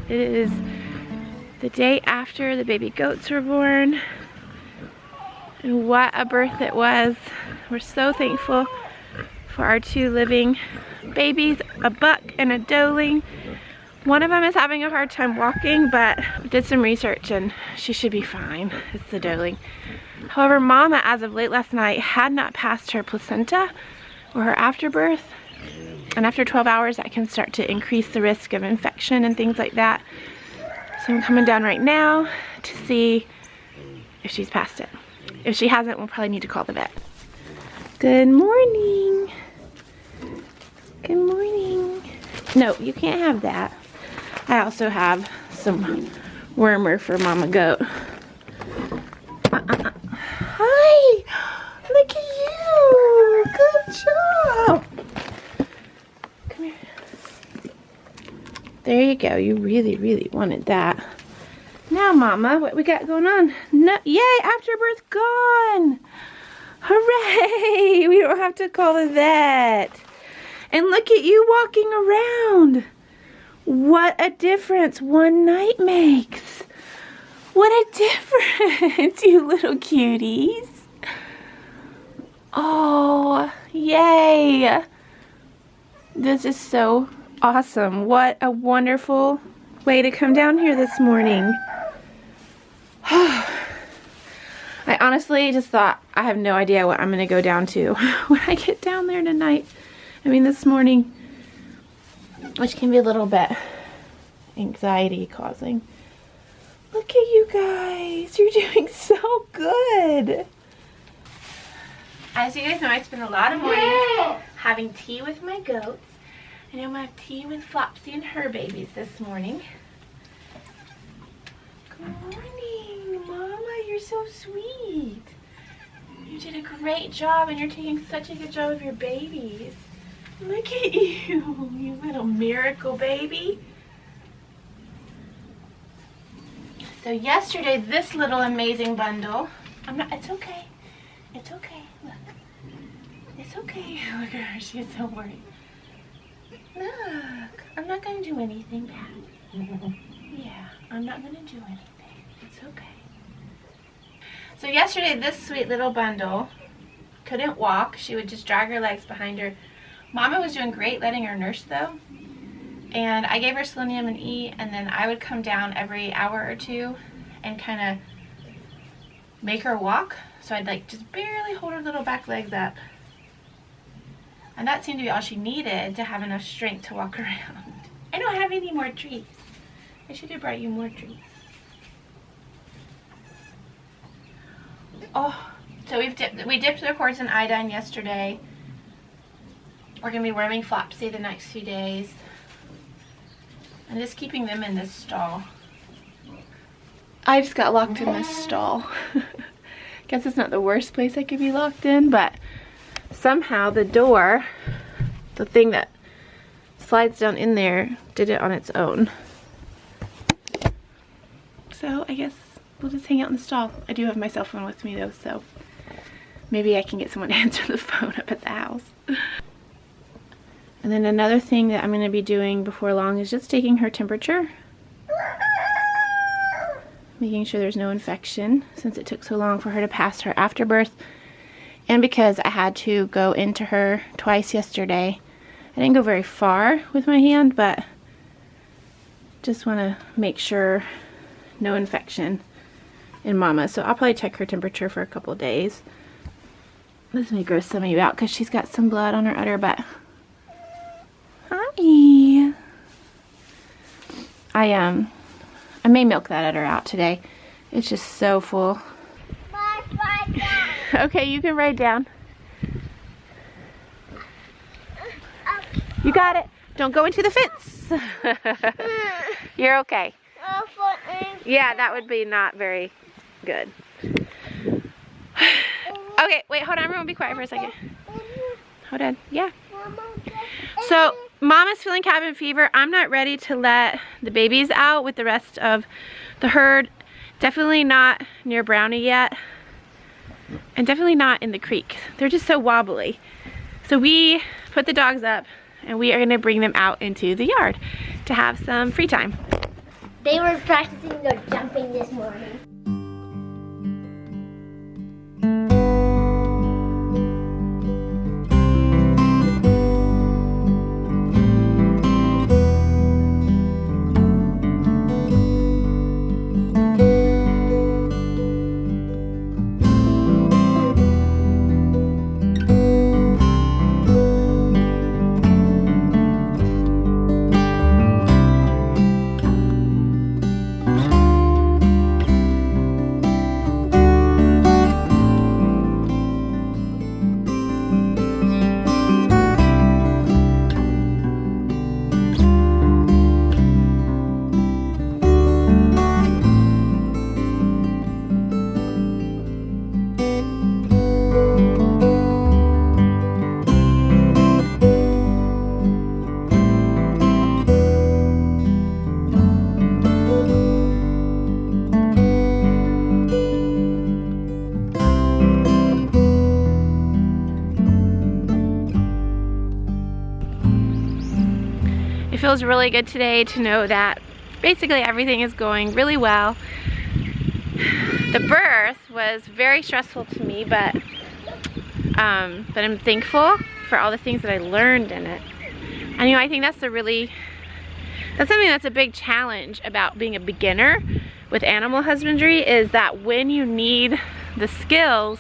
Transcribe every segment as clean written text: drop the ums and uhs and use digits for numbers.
It is the day after the baby goats were born. And what a birth it was. We're so thankful for our 2 living babies, a buck and a doeling. One of them is having a hard time walking, but we did some research and she should be fine. It's the doeling. However, Mama, as of late last night, had not passed her placenta or her afterbirth. And after 12 hours, that can start to increase the risk of infection and things like that. So I'm coming down right now to see if she's passed it. If she hasn't, we'll probably need to call the vet. Good morning. Good morning. No, you can't have that. I also have some wormer for Mama Goat. Hi! Look at you! Good job! Come here. There you go. You really, really wanted that. Now, Mama, what we got going on? No, yay! Afterbirth gone! Hooray! We don't have to call the vet. And look at you walking around. What a difference one night makes. What a difference, you little cuties. Oh, yay. This is so awesome. What a wonderful way to come down here this morning. I honestly just thought, I have no idea what I'm going to go down to when I get down there tonight. I mean, this morning, which can be a little bit anxiety causing. Look at you guys. You're doing so good. As you guys know, I spend a lot of mornings having tea with my goats. And I'm going to have tea with Flopsy and her babies this morning. Good morning, Mama. You're so sweet. You did a great job, and you're taking such a good job of your babies. Look at you, you little miracle baby. So yesterday, this little amazing bundle, it's okay. It's okay, look. It's okay. Look at her, she's so worried. Look, I'm not going to do anything bad. Yeah, I'm not going to do anything. It's okay. So yesterday, this sweet little bundle couldn't walk. She would just drag her legs behind her. Mama was doing great letting her nurse though. And I gave her selenium and E, and then I would come down every hour or two and kind of make her walk. So I'd like just barely hold her little back legs up. And that seemed to be all she needed to have enough strength to walk around. I don't have any more treats. I should have brought you more treats. Oh, so we dipped their cords in iodine yesterday. We're going to be worming Flopsy the next few days. I'm just keeping them in this stall. I just got locked in this stall. Guess it's not the worst place I could be locked in, but somehow the door, the thing that slides down in there, did it on its own. So I guess we'll just hang out in the stall. I do have my cell phone with me though, so maybe I can get someone to answer the phone up at the house. And then another thing that I'm going to be doing before long is just taking her temperature. Making sure there's no infection since it took so long for her to pass her afterbirth. And because I had to go into her twice yesterday. I didn't go very far with my hand, but just want to make sure no infection in Mama. So I'll probably check her temperature for a couple of days. This may gross some of you out because she's got some blood on her udder, but hi. I may milk that udder out today. It's just so full. Okay, you can ride down. You got it. Don't go into the fence. You're okay. Yeah, that would be not very good. Okay, wait, hold on. Everyone be quiet for a second. Hold on. Yeah. So, Mama's feeling cabin fever. I'm not ready to let the babies out with the rest of the herd. Definitely not near Brownie yet. And definitely not in the creek. They're just so wobbly. So we put the dogs up and we are going to bring them out into the yard to have some free time. They were practicing their jumping this morning. It feels really good today to know that basically everything is going really well. The birth was very stressful to me, but I'm thankful for all the things that I learned in it. And I think that's something that's a big challenge about being a beginner with animal husbandry, is that when you need the skills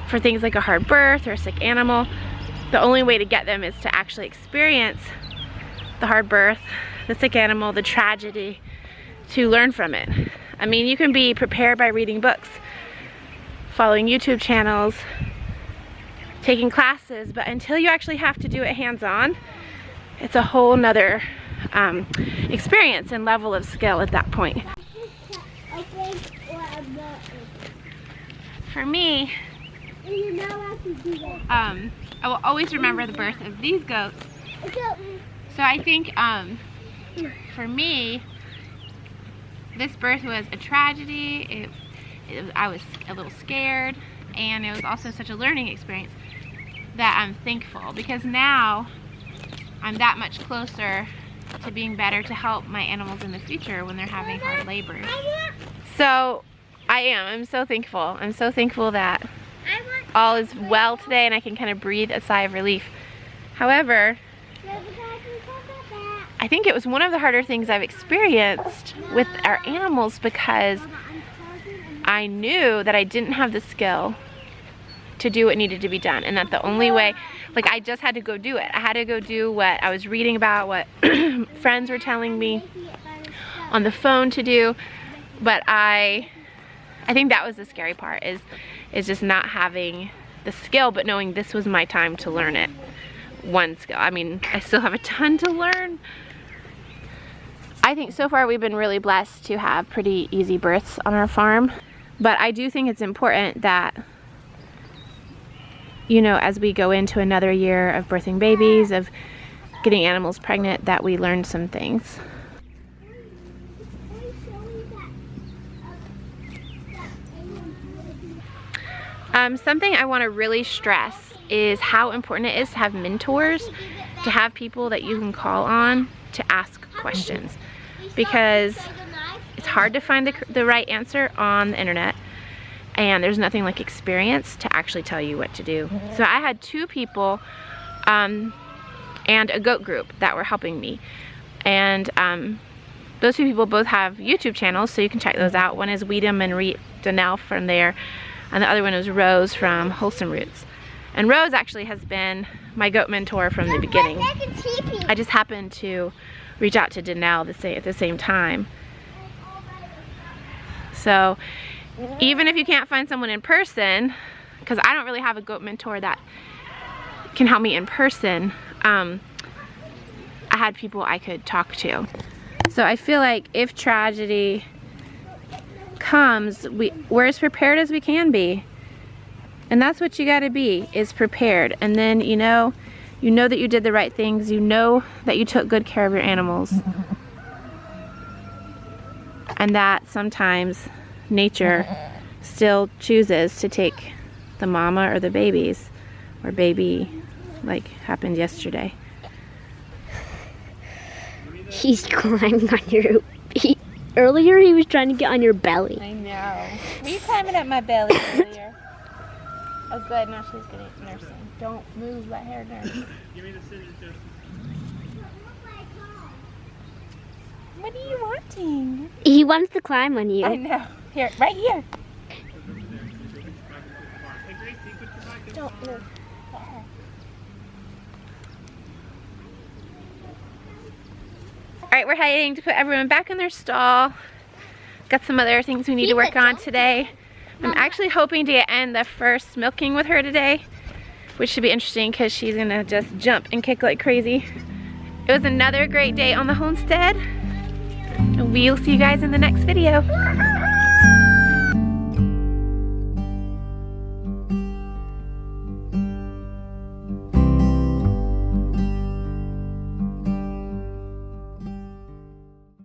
for things like a hard birth or a sick animal, the only way to get them is to actually experience the hard birth, the sick animal, the tragedy, to learn from it. I mean, you can be prepared by reading books, following YouTube channels, taking classes, but until you actually have to do it hands-on, it's a whole nother experience and level of skill at that point. For me, I will always remember the birth of these goats. So I think for me, this birth was a tragedy. I was a little scared, and it was also such a learning experience that I'm thankful, because now I'm that much closer to being better to help my animals in the future when they're having hard labor. So I'm so thankful. I'm so thankful that all is well today and I can kind of breathe a sigh of relief. However, I think it was one of the harder things I've experienced with our animals, because I knew that I didn't have the skill to do what needed to be done, and that the only way, like, I just had to go do it. I had to go do what I was reading about, what friends were telling me on the phone to do. But I think that was the scary part, is just not having the skill, but knowing this was my time to learn it. One skill. I mean, I still have a ton to learn. I think so far we've been really blessed to have pretty easy births on our farm, but I do think it's important that, you know, as we go into another year of birthing babies, of getting animals pregnant, that we learn some things. Something I want to really stress is how important it is to have mentors, to have people that you can call on to ask questions, because it's hard to find the right answer on the internet, and there's nothing like experience to actually tell you what to do. So I had two people and a goat group that were helping me, and those two people both have YouTube channels, so you can check those out. One is Weedham and Donnell from there, and the other one is Rose from Wholesome Roots. And Rose actually has been my goat mentor from the beginning. I just happened to reach out to Donnell at the same time. So even if you can't find someone in person, because I don't really have a goat mentor that can help me in person, I had people I could talk to. So I feel like if tragedy comes, we're as prepared as we can be. And that's what you gotta be, is prepared. And then you know that you did the right things, you know that you took good care of your animals. And that sometimes nature still chooses to take the mama or the babies, or baby like happened yesterday. He's climbing on your... Earlier he was trying to get on your belly. I know. Were you climbing up my belly earlier? Oh good, now she's getting nursing. Don't move, let her nurse. Give me the scissors, Justin. What are you wanting? He wants to climb on you. I know. Here, right here. Don't move. Let her. Alright, we're heading to put everyone back in their stall. Got some other things we need to work on today. I'm actually hoping to end the first milking with her today, which should be interesting because she's gonna just jump and kick like crazy. It was another great day on the homestead, and we'll see you guys in the next video.